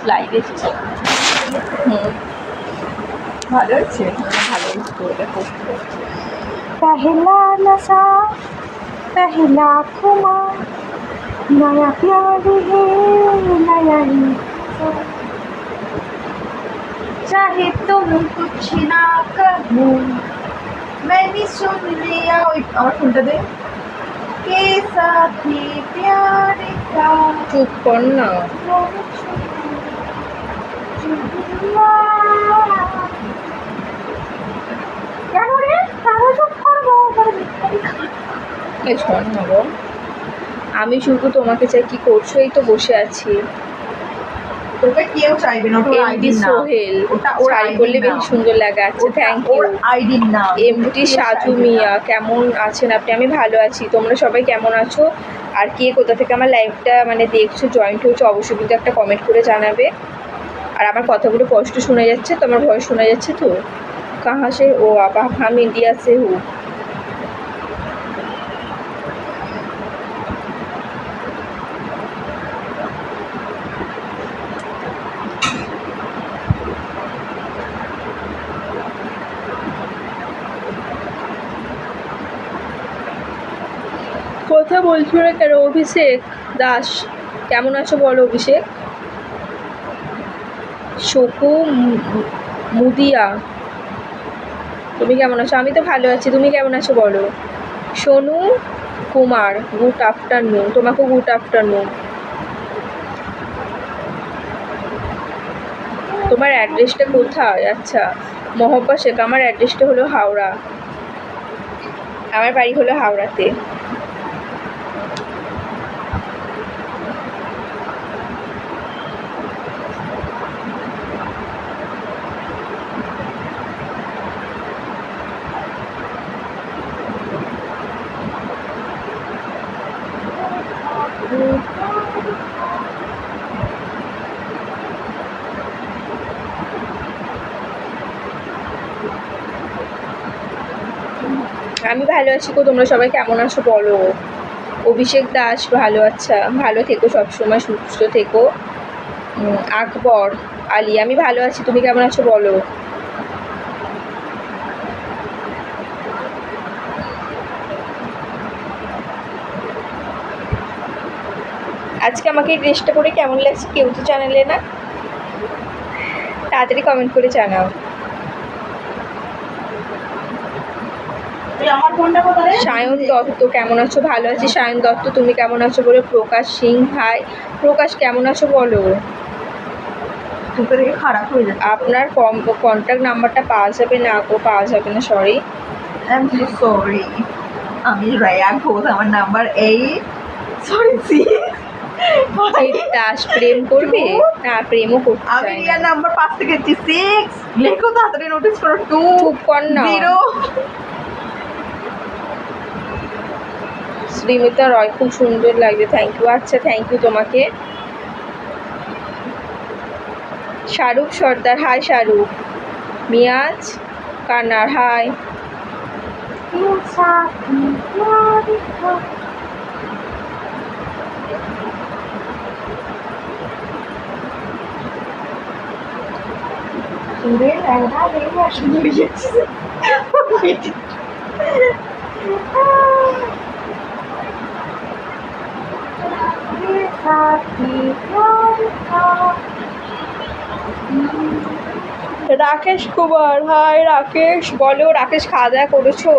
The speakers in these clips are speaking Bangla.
লাইভ এসেছি। ভালো হচ্ছে, ভালো হচ্ছে। দেখো पहला नशा पहला खुमार नया प्यार है नया ही चाहे तुम कुछ ना कहो मैंने सुन लिया। ওই আমার ফোনটা দে। के साथी प्यार का চুপ কর না। কেন রে? কেন চুপ করবো? এই শোন না গো, আমি শুধু তোমাকে চাই। কি করছো? এই তো বসে আছি। তোকে কেউ চাইবে না, ওটা এমডি আইডি না। সোহেল ওটা ওর শাড়ি আইডি করলে না। বেশি সুন্দর লাগে। আচ্ছা থ্যাংক ইউ। ওর আইডি না। এমডি সাজু মিয়া, কেমন আছেন আপনি? আমি ভালো আছি। তোমরা সবাই কেমন আছো? আর কে কোথা থেকে আমার লাইভটা মানে দেখছো, জয়েন্ট হয়েছো, অবশ্যই কিন্তু একটা কমেন্ট করে জানাবে। আর আমার কথাগুলো স্পষ্ট শোনা যাচ্ছে তো? আমার ভয়েস শোনা যাচ্ছে তো? কাহা সে? ও আপা হাম ইন্ডিয়া সে হু। কথা বলছো না কেন? অভিষেক দাস কেমন আছো বলো? অভিষেক শকু মুদিয়া তুমি কেমন আছো? আমি তো ভালো আছি, তুমি কেমন আছো বলো? Sonu Kumar good afternoon. তোমাকেও গুড আফটারনুন। তোমার অ্যাড্রেসটা কোথায়? আচ্ছা মহব্বা শেখ। আমার অ্যাড্রেসটা হলো হাওড়া, আমার বাড়ি হলো হাওড়াতে। আমি ভালো আছি গো, তোমরা সবাই কেমন আছো বলো? অভিষেক দাস ভালো। আচ্ছা ভালো থেকো, সবসময় সুস্থ থেকো। আকবর আলী আমি ভালো আছি, তুমি কেমন আছো বলো? আজকে আমাকে এই ড্রেসটা পরে কেমন লাগছে কেউ তো জানালে না, তাড়াতাড়ি কমেন্ট করে জানাও। আমার ফোনটা কোথায়? সায়ন দত্ত কেমন আছো? ভালো আছি সায়ন দত্ত, তুমি কেমন আছো বলো? প্রকাশ সিং ভাই, প্রকাশ কেমন আছো বলো? তোকে দেখে খারাপ হয়ে যাচ্ছে। আপনার কন্ট্যাক্ট নাম্বারটা পাওয়া যাবে না গো, পাওয়া যাবে না, sorry. I am so sorry. আমি রায়া ঘোষ, আমার নাম্বার 8 সরি 6 দাস প্রেম করবে না? প্রেমও করতে আমি চাই না। রিয়ার নাম্বার 5 থেকে 6 লেখো, তাড়াতাড়ি নোটিস করো। 2 চুপ কর না। 0 শ্রীমিতা রয় খুব সুন্দর লাগবে, থ্যাংক ইউ। আচ্ছা থ্যাংক ইউ তোমাকে। শাহরুখ সর্দার হাই শাহরুখ। মিয়াজ কান্নার হাই। রাকেশ কুমার হাই রাকেশ, বলো রাকেশ খাওয়া দাওয়া করেছো?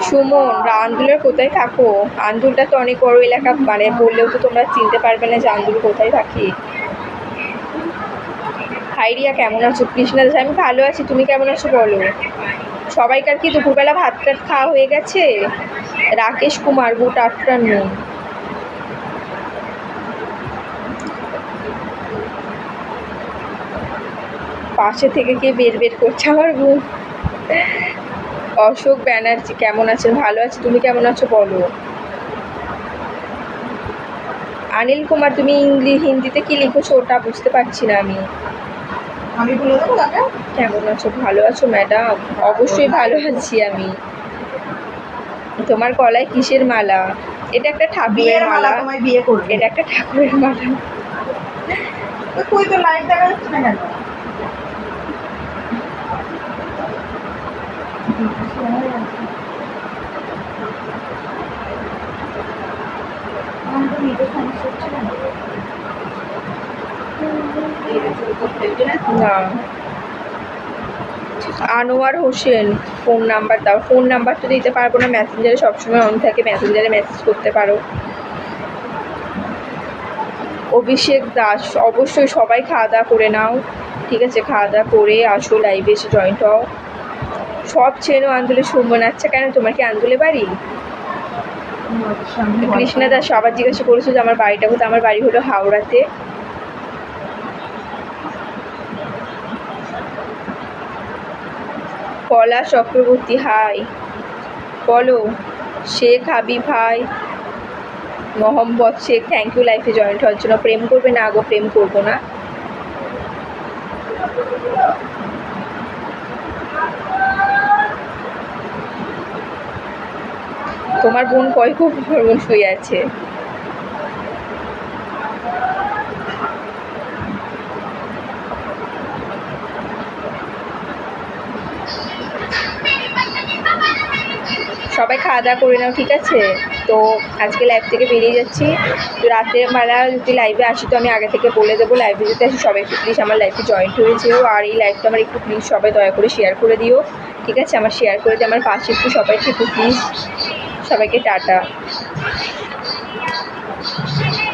সুমন আন্দুলের কোথায় থাকো? আন্দুলটা তো অনেক বড় এলাকা, মানে বললেও তো তোমরা চিনতে পারবে না যে আন্দুল কোথায় থাকি। হাই রিয়া কেমন আছো? কৃষ্ণা দাস আমি ভালো আছি, তুমি কেমন আছো বলো? সবাইকার কি দুপুরবেলা ভাত টাত খাওয়া হয়ে গেছে? Rakesh Kumar good afternoon. পাশে থেকে কে বের বের করছে আমার ঘুম। অশোক ব্যানার্জি কেমন আছেন? ভালো আছি, তুমি কেমন আছো বলো? अनिल कुमार তুমি হিন্দিতে কি লিখেছো ওটা বুঝতে পারছি না আমি। আমি বলে দেবো কাকে? কেমন আছো? ভালো আছো ম্যাডাম? অবশ্যই ভালো আছি আমি। তোমার গলায় কিসের মালা? এটা একটা ঠাকুরের মালা। তোমায় বিয়ে করবে। এটা একটা ঠাকুরের মালা। কই তো লাইট দেখা যাচ্ছে না কেন? আমার তো নিজের সমস্যা হচ্ছে না। না, আনোয়ার হোসেন ফোন নাম্বার দাও। ফোন নাম্বার তো দিতে পারবো না, মেসেঞ্জারে সবসময় অন থাকে, মেসেঞ্জারে মেসেজ করতে পারো। অভিষেক দাস, অবশ্যই সবাই খাওয়া দাওয়া করে নাও, ঠিক আছে? খাওয়া দাওয়া করে আসো, লাইভে এসে জয়েন্ট হও। সব চেনো আন্দোলে সুমন। আচ্ছা, কেন তোমার কি আন্দোলে বাড়ি? কৃষ্ণা দাস আবার জিজ্ঞাসা করেছো যে আমার বাড়িটা কোথায়। আমার বাড়ি হলো হাওড়াতে। কলা চক্রবর্তী হাই, বলো। শেখ হাবিব ভাই, মোহাম্মদ শেখ থ্যাংক ইউ লাইফে জয়েন্ট হওয়ার জন্য। প্রেম করবে না গো, প্রেম করবো না। তোমার বোন কয় খুব বোন শুয়ে আছে। সবাই খাওয়া দাওয়া করে নাও, ঠিক আছে? তো আজকে লাইভ থেকে বেরিয়ে যাচ্ছি। তো রাতের বেলা যদি লাইভে আসি তো আমি আগে থেকে বলে দেবো। লাইভে যদি আসি সবাই একটু প্লিজ আমার লাইভে জয়েন্ট হয়ে যেও। আর এই লাইভটা আমার একটু প্লিজ সবাই দয়া করে শেয়ার করে দিও, ঠিক আছে? আমার শেয়ার করে দিয়ে আমার পাশে একটু সবাই একটু প্লিজ। সবাইকে টাটা।